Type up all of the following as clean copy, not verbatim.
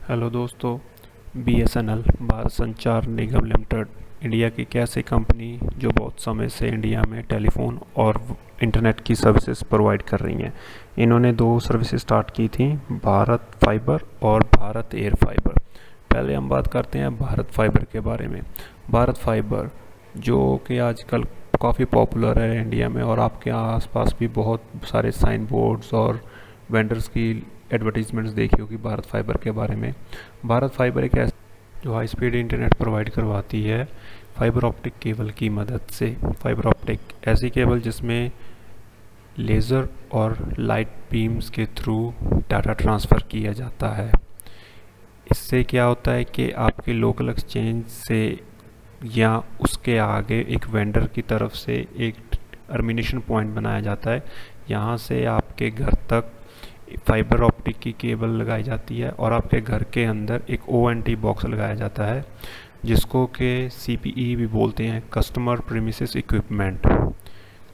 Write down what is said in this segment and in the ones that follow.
Hello दोस्तों। BSNL Bharat संचार निगम limited India की एक ऐसी कंपनी जो बहुत समय से इंडिया में टेलीफोन और इंटरनेट की सर्विसेज प्रोवाइड कर रही हैं। इन्होंने दो सर्विसेज स्टार्ट की थी, भारत फाइबर और भारत एयर फाइबर। पहले हम बात करते हैं भारत फाइबर के बारे में। भारत फाइबर जो कि आजकल काफ़ी पॉपुलर है इंडिया में, और आपके आसपास भी बहुत सारे साइन बोर्ड्स और वेंडर्स की एडवर्टीजमेंट्स देखी होगी भारत फाइबर के बारे में। भारत फाइबर एक ऐसा जो हाई स्पीड इंटरनेट प्रोवाइड करवाती है फाइबर ऑप्टिक केबल की मदद से। फाइबर ऑप्टिक ऐसी केबल जिसमें लेज़र और लाइट बीम्स के थ्रू डाटा ट्रांसफ़र किया जाता है। इससे क्या होता है कि आपके लोकल एक्सचेंज से या उसके आगे एक वेंडर की तरफ से एक टर्मिनेशन पॉइंट बनाया जाता है। यहाँ से आपके घर तक फाइबर ऑप्टिक की केबल लगाई जाती है और आपके घर के अंदर एक ONT बॉक्स लगाया जाता है, जिसको के CPE भी बोलते हैं, कस्टमर प्रीमिसेस इक्विपमेंट।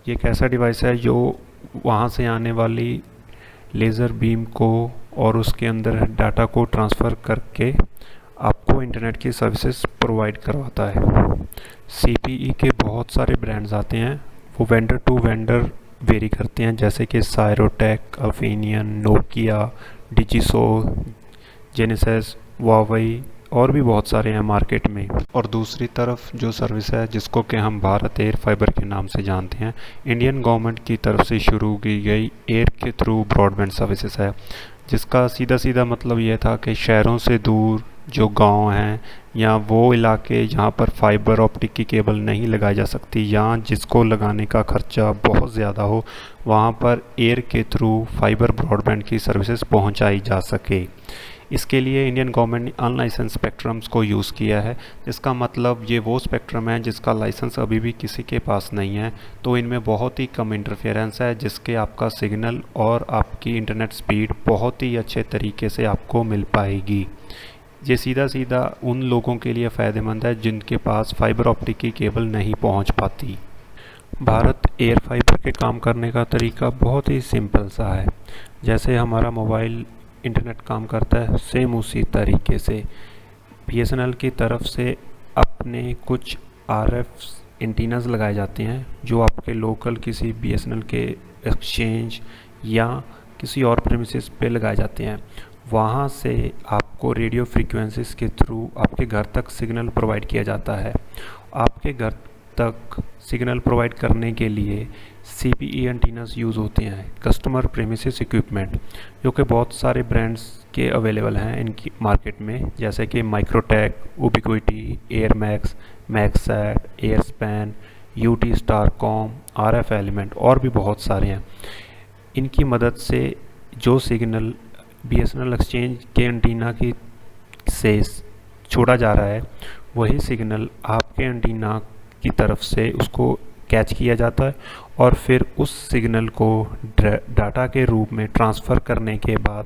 ये एक ऐसा डिवाइस है जो वहाँ से आने वाली लेज़र बीम को और उसके अंदर डाटा को ट्रांसफ़र करके आपको इंटरनेट की सर्विसेज प्रोवाइड करवाता है। CPE के बहुत सारे ब्रांड्स आते हैं, वो वेंडर टू वेंडर वेरी करते हैं, जैसे कि सायरोटेक, अल्फेनियन, नोकिया, डिजिसो, जेनेसिस, वावई और भी बहुत सारे हैं मार्केट में। और दूसरी तरफ जो सर्विस है जिसको कि हम भारत एयर फाइबर के नाम से जानते हैं, इंडियन गवर्नमेंट की तरफ से शुरू की गई एयर के थ्रू ब्रॉडबैंड सर्विसेज है, जिसका सीधा सीधा मतलब ये था कि शहरों से दूर जो गांव हैं या वो इलाके जहाँ पर फाइबर ऑप्टिक की केबल नहीं लगाई जा सकती या जिसको लगाने का खर्चा बहुत ज़्यादा हो, वहाँ पर एयर के थ्रू फाइबर ब्रॉडबैंड की सर्विसेज पहुँचाई जा सके। इसके लिए इंडियन गवर्नमेंट ने अनलाइसेंस स्पेक्ट्रम्स को यूज़ किया है, जिसका मतलब ये वो स्पेक्ट्रम है जिसका लाइसेंस अभी भी किसी के पास नहीं है। तो इनमें बहुत ही कम इंटरफेरेंस है, जिसके आपका सिग्नल और आपकी इंटरनेट स्पीड बहुत ही अच्छे तरीके से आपको मिल पाएगी। ये सीधा सीधा उन लोगों के लिए फ़ायदेमंद है जिनके पास फाइबर ऑप्टिक की केबल नहीं पहुंच पाती। भारत एयर फाइबर के काम करने का तरीका बहुत ही सिंपल सा है। जैसे हमारा मोबाइल इंटरनेट काम करता है, सेम उसी तरीके से BSNL की तरफ से अपने कुछ RF एंटीनास लगाए जाते हैं, जो आपके लोकल किसी BSNL के एक्सचेंज या किसी और प्रीमिसेस पे लगाए जाते हैं। वहाँ से आपको रेडियो फ्रीक्वेंसीज के थ्रू आपके घर तक सिग्नल प्रोवाइड किया जाता है। आपके घर तक सिग्नल प्रोवाइड करने के लिए CPE एंटीनास यूज़ होते हैं, कस्टमर प्रीमिसेस इक्विपमेंट, जो कि बहुत सारे ब्रांड्स के अवेलेबल हैं इनकी मार्केट में, जैसे कि Mikrotik, Ubiquiti, AirMax, Maxsat, Airspan, UT Starcom, RF element और भी बहुत सारे हैं। इनकी मदद से जो सिग्नल BSNL एक्सचेंज के एंटीना की से छोड़ा जा रहा है, वही सिग्नल आपके एंटीना की तरफ से उसको कैच किया जाता है और फिर उस सिग्नल को डाटा के रूप में ट्रांसफ़र करने के बाद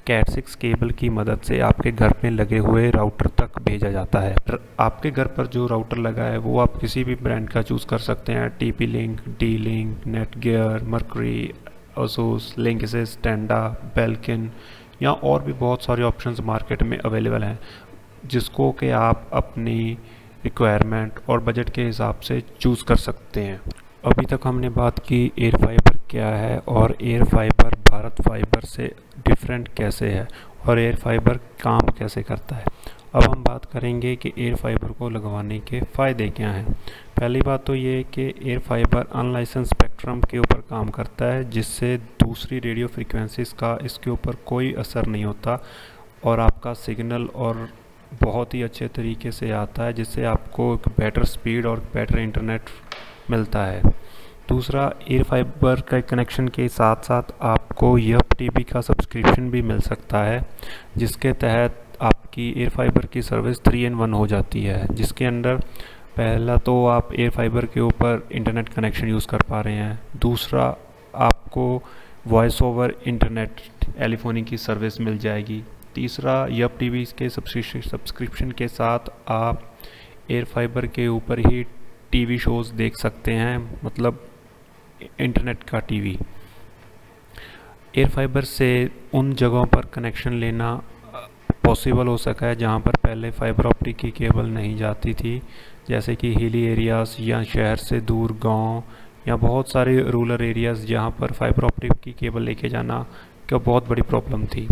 Cat6 केबल की मदद से आपके घर में लगे हुए राउटर तक भेजा जाता है। आपके घर पर जो राउटर लगा है वो आप किसी भी ब्रांड का चूज़ कर सकते हैं, TP-Link, D-Link, Netgear, Mercury, Asus, Linksys, Tenda, Belkin या और भी बहुत सारे ऑप्शंस मार्केट में अवेलेबल हैं, जिसको कि आप अपनी रिक्वायरमेंट और बजट के हिसाब से चूज़ कर सकते हैं। अभी तक हमने बात की एयर फाइबर क्या है और एयर फाइबर भारत फाइबर से डिफरेंट कैसे है और एयर फाइबर काम कैसे करता है। अब हम बात करेंगे कि एयर फाइबर को लगवाने के फ़ायदे क्या हैं। पहली बात तो ये है कि एयर फाइबर अनलाइसेंस स्पेक्ट्रम के ऊपर काम करता है, जिससे दूसरी रेडियो फ्रीक्वेंसीज़ का इसके ऊपर कोई असर नहीं होता और आपका सिग्नल और बहुत ही अच्छे तरीके से आता है, जिससे आपको एक बेटर स्पीड और बेटर इंटरनेट मिलता है। दूसरा, एयर फाइबर का कनेक्शन के साथ साथ आपको YUP-TV का सब्सक्रिप्शन भी मिल सकता है, जिसके तहत आपकी एयर फाइबर की सर्विस 3 in 1 हो जाती है, जिसके अंदर पहला तो आप एयर फाइबर के ऊपर इंटरनेट कनेक्शन यूज़ कर पा रहे हैं, दूसरा आपको वॉइस ओवर इंटरनेट टेलीफोनी की सर्विस मिल जाएगी, तीसरा YUP-TV के सब्सक्रिप्शन के साथ आप एयर फाइबर के ऊपर ही TV शोज़ देख सकते हैं, मतलब इंटरनेट का TV। एयर फाइबर से उन जगहों पर कनेक्शन लेना पॉसिबल हो सका है जहाँ पर पहले फाइबर ऑप्टिक की केबल नहीं जाती थी, जैसे कि हिली एरियाज़ या शहर से दूर गांव या बहुत सारे रूरल एरियाज़ जहाँ पर फाइबर ऑप्टिक की केबल लेके जाना का बहुत बड़ी प्रॉब्लम थी।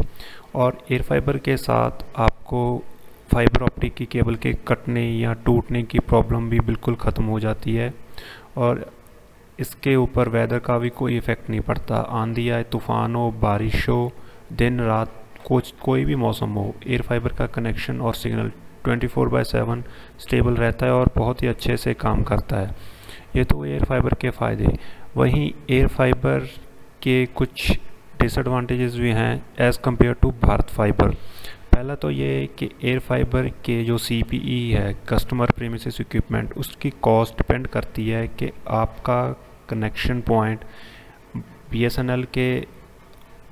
और एयर फाइबर के साथ आपको फाइबर ऑप्टिक की केबल के कटने या टूटने की प्रॉब्लम भी बिल्कुल ख़त्म हो जाती है। और इसके ऊपर वेदर का भी कोई इफ़ेक्ट नहीं पड़ता। आंधी आए, तूफ़ान हो, बारिश हो, दिन रात कोई भी मौसम हो, एयर फाइबर का कनेक्शन और सिग्नल 24/7 स्टेबल रहता है और बहुत ही अच्छे से काम करता है। ये तो एयर फाइबर के फ़ायदे। वहीं एयर फाइबर के कुछ डिसएडवांटेजेस भी हैं as compare to Bharat fiber. पहला तो ये कि एयर फाइबर के जो CPE है, कस्टमर प्रीमिसेस इक्विपमेंट, उसकी कॉस्ट डिपेंड करती है कि आपका कनेक्शन पॉइंट BSNL के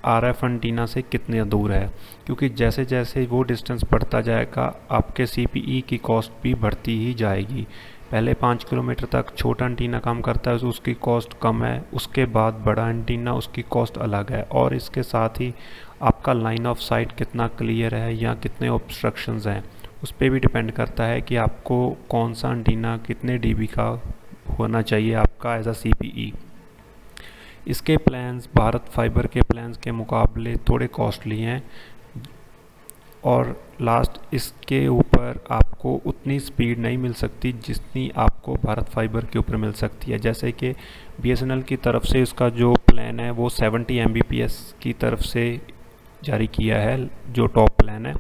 RF एंटीना से कितने दूर है, क्योंकि जैसे जैसे वो डिस्टेंस बढ़ता जाएगा आपके CPE की कॉस्ट भी बढ़ती ही जाएगी। पहले 5 किलोमीटर तक छोटा एंटीना काम करता है, उसकी कॉस्ट कम है, उसके बाद बड़ा एंटीना, उसकी कॉस्ट अलग है। और इसके साथ ही आपका लाइन ऑफ साइट कितना क्लियर है या कितने ऑब्स्ट्रक्शंस हैं, उस पर भी डिपेंड करता है कि आपको कौन सा एंटीना कितने dB का होना चाहिए आपका एज अ CPE। इसके प्लान्स भारत फाइबर के प्लान्स के मुकाबले थोड़े कॉस्टली हैं और लास्ट इसके ऊपर आपको उतनी स्पीड नहीं मिल सकती जितनी आपको भारत फाइबर के ऊपर मिल सकती है। जैसे कि BSNL की तरफ से इसका जो प्लान है वो 70 Mbps की तरफ से जारी किया है, जो टॉप प्लान है।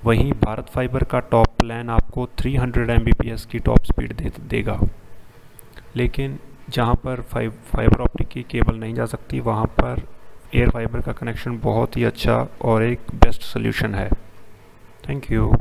वहीं भारत फाइबर का टॉप प्लान आपको 300 Mbps की टॉप स्पीड देगा। लेकिन जहाँ पर फाइबर ऑप्टिक की केबल नहीं जा सकती, वहाँ पर एयर फाइबर का कनेक्शन बहुत ही अच्छा और एक बेस्ट सोल्यूशन है। Thank you.